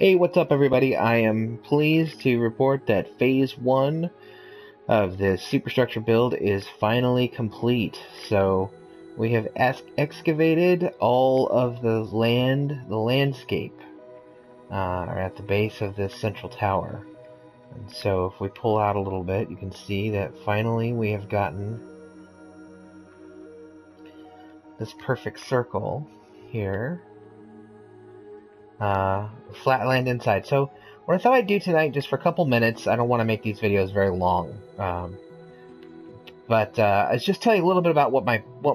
Hey, what's up, everybody? I am pleased to report that Phase 1 of the Superstructure build is finally complete. So, we have excavated all of the landscape, at the base of this central tower. And so, if we pull out a little bit, you can see that finally we have gotten this perfect circle here. Flat land inside. So what I thought I'd do tonight, just for a couple minutes, I don't want to make these videos very long, but let's just tell you a little bit about what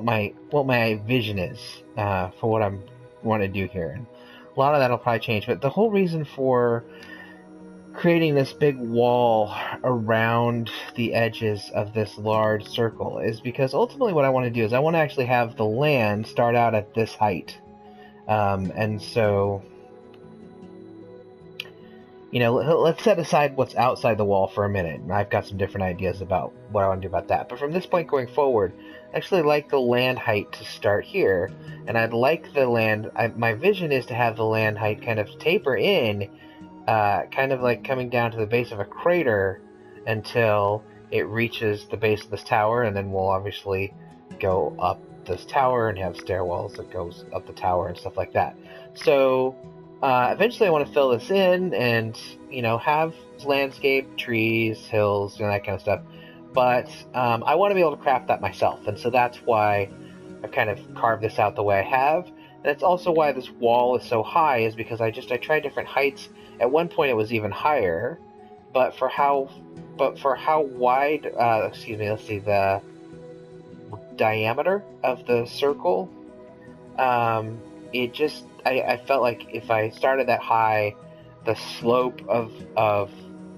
my vision is for what I'm want to do here. And a lot of that will probably change, but the whole reason for creating this big wall around the edges of this large circle is because ultimately what I want to do is I want to actually have the land start out at this height, and so, you know, let's set aside what's outside the wall for a minute. I've got some different ideas about what I want to do about that. But from this point going forward, I actually like the land height to start here. And I'd like the land, my vision is to have the land height kind of taper in, kind of like coming down to the base of a crater until it reaches the base of this tower. And then we'll obviously go up this tower and have stairwells that goes up the tower and stuff like that. So eventually I want to fill this in and, you know, have landscape, trees, hills, and that kind of stuff. But I want to be able to craft that myself. And so that's why I've kind of carved this out the way I have. And that's also why this wall is so high, is because I tried different heights. At one point it was even higher, but for how wide, let's see, the diameter of the circle, I felt like if I started that high, the slope of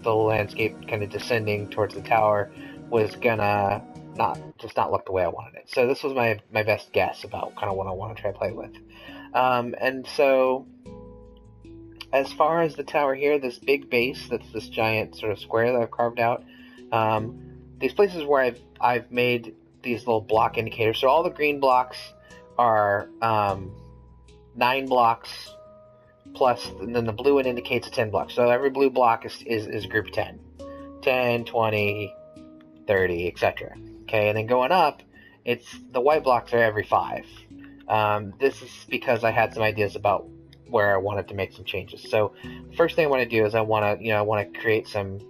the landscape kind of descending towards the tower was gonna not look the way I wanted it. So this was my best guess about kind of what I want to try to play with. And so as far as the tower here, this big base, that's this giant sort of square that I've carved out, these places where I've made these little block indicators. So all the green blocks are 9 blocks plus, and then the blue one indicates 10 blocks. So every blue block is a group of 10. 10, 20, 30, etc. Okay, and then going up, the white blocks are every 5. This is because I had some ideas about where I wanted to make some changes. So the first thing I want to do is I want to create some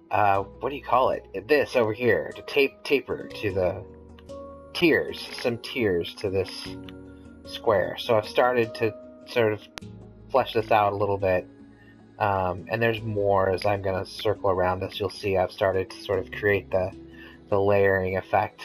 what do you call it? This over here to taper to the some tiers to this square. So I've started to sort of flesh this out a little bit, and there's more as I'm going to circle around this. You'll see I've started to sort of create the layering effect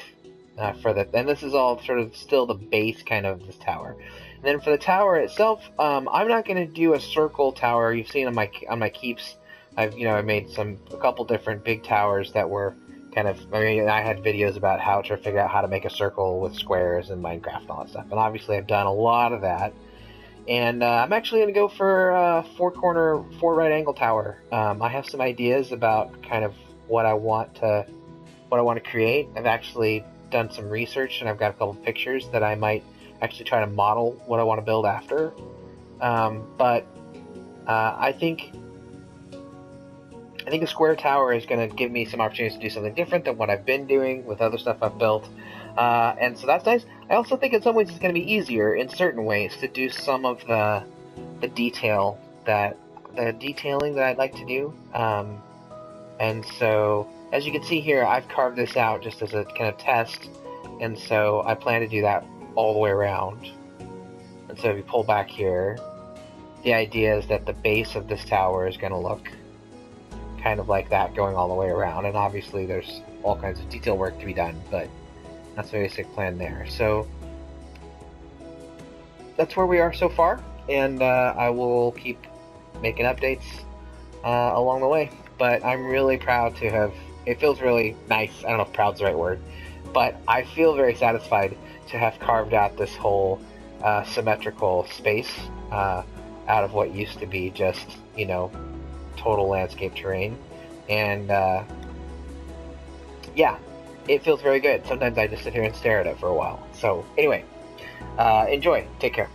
for the, and this is all sort of still the base kind of this tower. And then for the tower itself, I'm not going to do a circle tower. You've seen on my keeps, I made a couple different big towers that were kind of, I had videos about how to figure out how to make a circle with squares in Minecraft and all that stuff. And obviously I've done a lot of that. And I'm actually going to go for a 4-corner, 4 right angle tower. I have some ideas about kind of what I want to create. I've actually done some research, and I've got a couple pictures that I might actually try to model what I want to build after. But I think a square tower is going to give me some opportunities to do something different than what I've been doing with other stuff I've built. And so that's nice. I also think in some ways it's going to be easier in certain ways to do some of the detailing that I'd like to do. And so as you can see here, I've carved this out just as a kind of test. And so I plan to do that all the way around. And so if you pull back here, the idea is that the base of this tower is going to look kind of like that going all the way around, and obviously there's all kinds of detail work to be done, but that's the basic plan there. So that's where we are so far, and I will keep making updates along the way. But I'm really proud to have, it feels really nice, I don't know if proud's the right word, but I feel very satisfied to have carved out this whole symmetrical space out of what used to be just, total landscape terrain. And yeah, it feels very good. Sometimes I just sit here and stare at it for a while. So anyway, enjoy. Take care.